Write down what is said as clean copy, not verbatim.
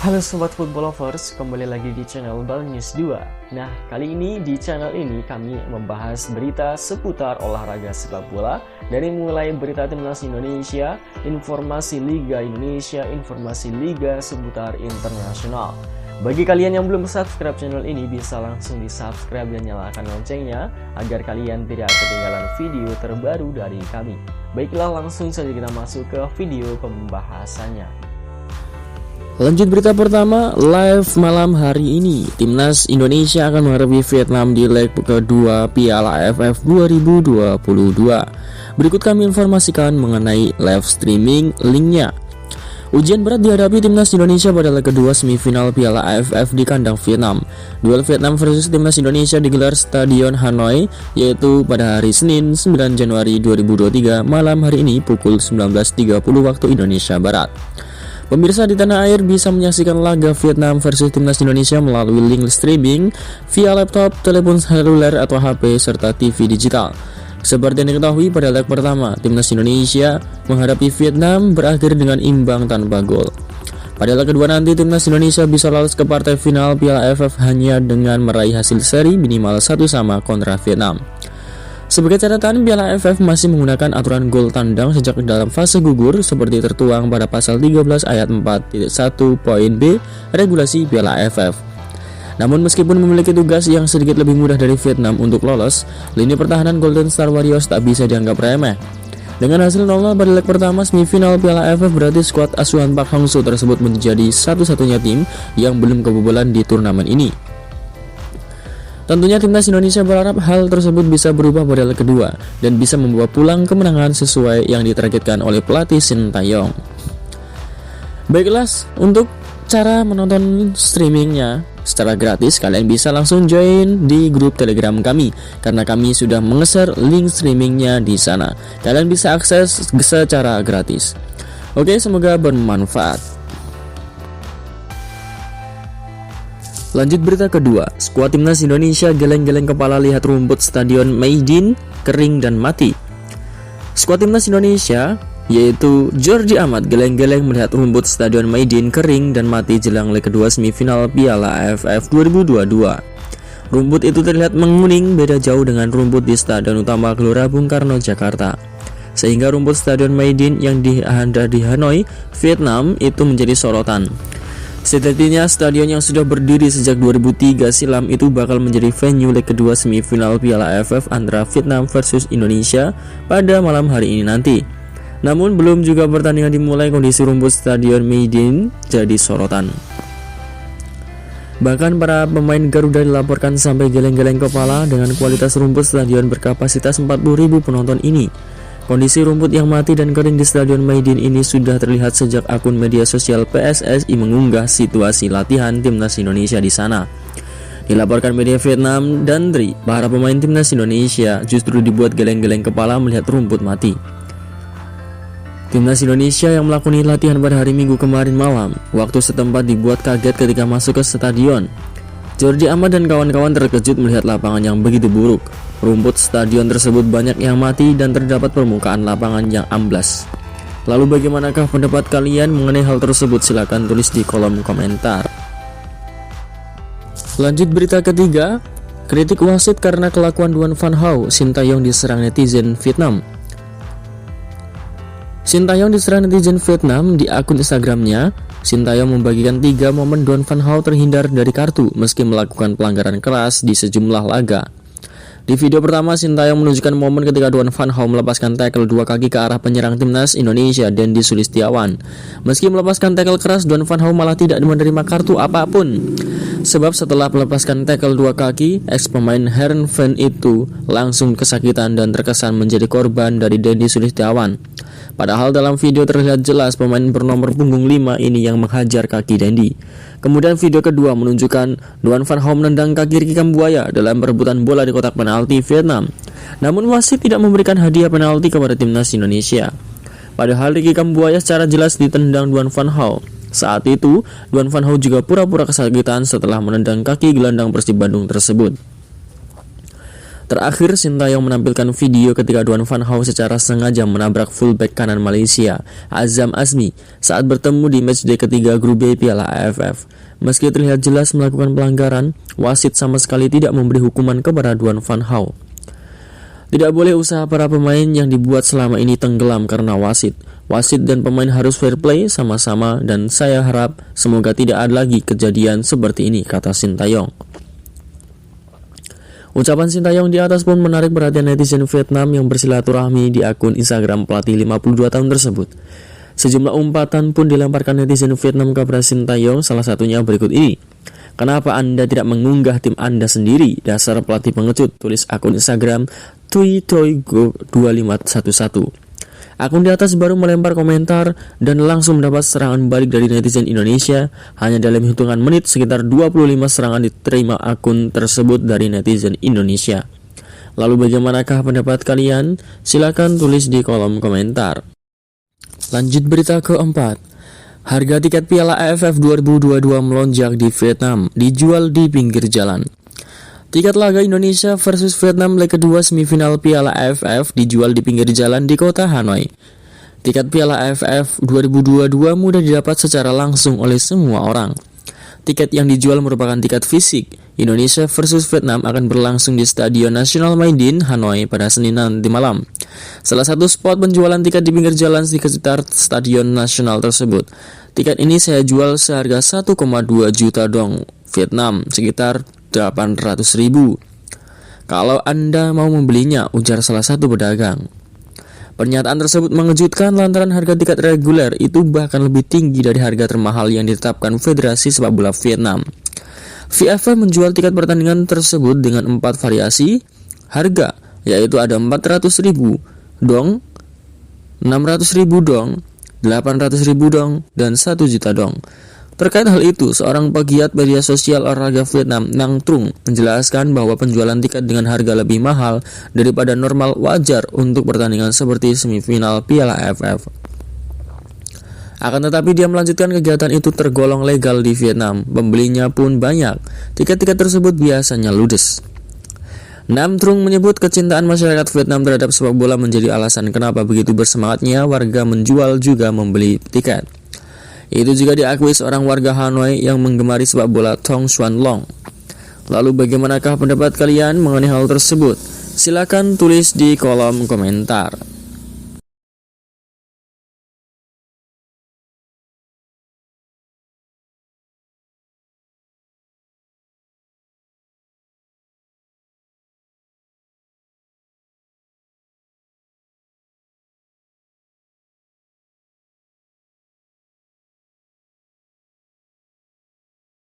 Halo Sobat Football Lovers, kembali lagi di channel Bal News 2. Nah, kali ini di channel ini kami membahas berita seputar olahraga sepak bola. Dari mulai berita timnas Indonesia, informasi Liga Indonesia, informasi Liga seputar internasional. Bagi kalian yang belum subscribe channel ini, bisa langsung di subscribe dan nyalakan loncengnya agar kalian tidak ketinggalan video terbaru dari kami. Baiklah, langsung saja kita masuk ke video pembahasannya. Lanjut berita pertama, live malam hari ini, Timnas Indonesia akan menghadapi Vietnam di leg kedua Piala AFF 2022. Berikut kami informasikan mengenai live streaming linknya. Ujian berat dihadapi Timnas Indonesia pada leg kedua semifinal Piala AFF di kandang Vietnam. Duel Vietnam versus Timnas Indonesia digelar Stadion Hanoi, yaitu pada hari Senin 9 Januari 2023 malam hari ini pukul 19.30 waktu Indonesia Barat. Pemirsa di tanah air bisa menyaksikan laga Vietnam versus Timnas Indonesia melalui link streaming via laptop, telepon seluler atau HP, serta TV digital. Seperti yang diketahui, pada leg pertama, Timnas Indonesia menghadapi Vietnam berakhir dengan imbang tanpa gol. Pada leg kedua nanti, Timnas Indonesia bisa lolos ke partai final Piala AFF hanya dengan meraih hasil seri minimal 1-1 kontra Vietnam. Sebagai catatan, Piala AFF masih menggunakan aturan gol tandang sejak dalam fase gugur seperti tertuang pada pasal 13 ayat 4.1 poin B regulasi Piala AFF. Namun meskipun memiliki tugas yang sedikit lebih mudah dari Vietnam untuk lolos, lini pertahanan Golden Star Warriors tak bisa dianggap remeh. Dengan hasil 0-0 pada leg pertama semifinal Piala AFF, berarti skuad asuhan Park Hang-seo tersebut menjadi satu-satunya tim yang belum kebobolan di turnamen ini. Tentunya Timnas Indonesia berharap hal tersebut bisa berubah pada leg kedua dan bisa membawa pulang kemenangan sesuai yang ditargetkan oleh pelatih Sintayong. Baiklah, untuk cara menonton streamingnya secara gratis, kalian bisa langsung join di grup Telegram kami karena kami sudah menge-share link streamingnya di sana. Kalian bisa akses secara gratis. Oke, semoga bermanfaat. Lanjut berita kedua, skuad Timnas Indonesia geleng-geleng kepala lihat rumput Stadion Maidin kering dan mati. Skuad Timnas Indonesia, yaitu Jordi Amat, geleng-geleng melihat rumput Stadion Maidin kering dan mati jelang leg kedua semifinal Piala AFF 2022. Rumput itu terlihat menguning, beda jauh dengan rumput di Stadion Utama Gelora Bung Karno, Jakarta. Sehingga rumput Stadion Maidin yang ada di Hanoi, Vietnam itu menjadi sorotan. Sejatinya stadion yang sudah berdiri sejak 2003 silam itu bakal menjadi venue leg kedua semifinal Piala AFF antara Vietnam versus Indonesia pada malam hari ini nanti. Namun belum juga pertandingan dimulai, kondisi rumput Stadion Maidin jadi sorotan. Bahkan para pemain Garuda dilaporkan sampai geleng-geleng kepala dengan kualitas rumput stadion berkapasitas 40.000 penonton ini. Kondisi rumput yang mati dan kering di Stadion Maidin ini sudah terlihat sejak akun media sosial PSSI mengunggah situasi latihan Timnas Indonesia di sana. Dilaporkan media Vietnam dan Tri, para pemain Timnas Indonesia justru dibuat geleng-geleng kepala melihat rumput mati. Timnas Indonesia yang melakoni latihan pada hari Minggu kemarin malam, waktu setempat dibuat kaget ketika masuk ke stadion. Jordi Amat dan kawan-kawan terkejut melihat lapangan yang begitu buruk. Rumput stadion tersebut banyak yang mati dan terdapat permukaan lapangan yang amblas. Lalu bagaimanakah pendapat kalian mengenai hal tersebut? Silahkan tulis di kolom komentar. Lanjut berita ketiga, kritik wasit karena kelakuan Duan Van Hau, Sintayong diserang netizen Vietnam. Sintayong diserang netizen Vietnam di akun Instagramnya. Sintayong membagikan 3 momen Duan Van Hau terhindar dari kartu meski melakukan pelanggaran keras di sejumlah laga. Di video pertama, Sintayong menunjukkan momen ketika Duan Van Hau melepaskan tackle 2 kaki ke arah penyerang Timnas Indonesia, Dendi Sulistiawan. Meski melepaskan tackle keras, Duan Van Hau malah tidak menerima kartu apapun. Sebab setelah melepaskan tackle 2 kaki, ex pemain Heerenveen itu langsung kesakitan dan terkesan menjadi korban dari Dendi Sulistiawan. Padahal dalam video terlihat jelas pemain bernomor punggung 5 ini yang menghajar kaki Dendi. Kemudian video kedua menunjukkan Duan Van Hau menendang kaki Ricky Kambuaya dalam perebutan bola di kotak penalti Vietnam. Namun wasit tidak memberikan hadiah penalti kepada Timnas Indonesia. Padahal Ricky Kambuaya secara jelas ditendang Duan Van Hau. Saat itu, Duan Van Hau juga pura-pura kesakitan setelah menendang kaki gelandang Persib Bandung tersebut. Terakhir, Sintayong menampilkan video ketika Duan Van Hau secara sengaja menabrak fullback kanan Malaysia, Azam Azmi, saat bertemu di matchday ketiga grup B Piala AFF. Meski terlihat jelas melakukan pelanggaran, wasit sama sekali tidak memberi hukuman kepada Duan Van Hau. Tidak boleh usaha para pemain yang dibuat selama ini tenggelam karena wasit. Wasit dan pemain harus fair play sama-sama dan saya harap semoga tidak ada lagi kejadian seperti ini, kata Sintayong. Ucapan Sintayong di atas pun menarik perhatian netizen Vietnam yang bersilaturahmi di akun Instagram pelatih 52 tahun tersebut. Sejumlah umpatan pun dilemparkan netizen Vietnam kepada Sintayong, salah satunya berikut ini. Kenapa Anda tidak mengunggah tim Anda sendiri? Dasar pelatih pengecut, tulis akun Instagram Tuitoigo2511. Akun di atas baru melempar komentar dan langsung mendapat serangan balik dari netizen Indonesia. Hanya dalam hitungan menit sekitar 25 serangan diterima akun tersebut dari netizen Indonesia. Lalu bagaimanakah pendapat kalian? Silakan tulis di kolom komentar. Lanjut berita keempat. Harga tiket Piala AFF 2022 melonjak di Vietnam, dijual di pinggir jalan. Tiket laga Indonesia versus Vietnam leg kedua semifinal Piala AFF dijual di pinggir jalan di kota Hanoi. Tiket Piala AFF 2022 mudah didapat secara langsung oleh semua orang. Tiket yang dijual merupakan tiket fisik. Indonesia versus Vietnam akan berlangsung di Stadion Nasional Maidin, Hanoi pada Senin nanti malam. Salah satu spot penjualan tiket di pinggir jalan di sekitar Stadion Nasional tersebut. Tiket ini saya jual seharga 1,2 juta dong Vietnam, sekitar 800.000. Kalau Anda mau membelinya, ujar salah satu pedagang. Pernyataan tersebut mengejutkan lantaran harga tiket reguler itu bahkan lebih tinggi dari harga termahal yang ditetapkan Federasi Sepak Bola Vietnam. VFF menjual tiket pertandingan tersebut dengan 4 variasi harga, yaitu ada 400.000 dong, 600.000 dong, 800.000 dong, dan 1 juta dong. Terkait hal itu, seorang pegiat media sosial olahraga Vietnam, Nang Trung, menjelaskan bahwa penjualan tiket dengan harga lebih mahal daripada normal wajar untuk pertandingan seperti semifinal Piala AFF. Akan tetapi dia melanjutkan kegiatan itu tergolong legal di Vietnam, pembelinya pun banyak. Tiket-tiket tersebut biasanya ludes. Nam Trung menyebut kecintaan masyarakat Vietnam terhadap sepak bola menjadi alasan kenapa begitu bersemangatnya warga menjual juga membeli tiket. Itu juga diakui seorang warga Hanoi yang menggemari sepak bola, Thong Xuan Long. Lalu bagaimanakah pendapat kalian mengenai hal tersebut? Silakan tulis di kolom komentar.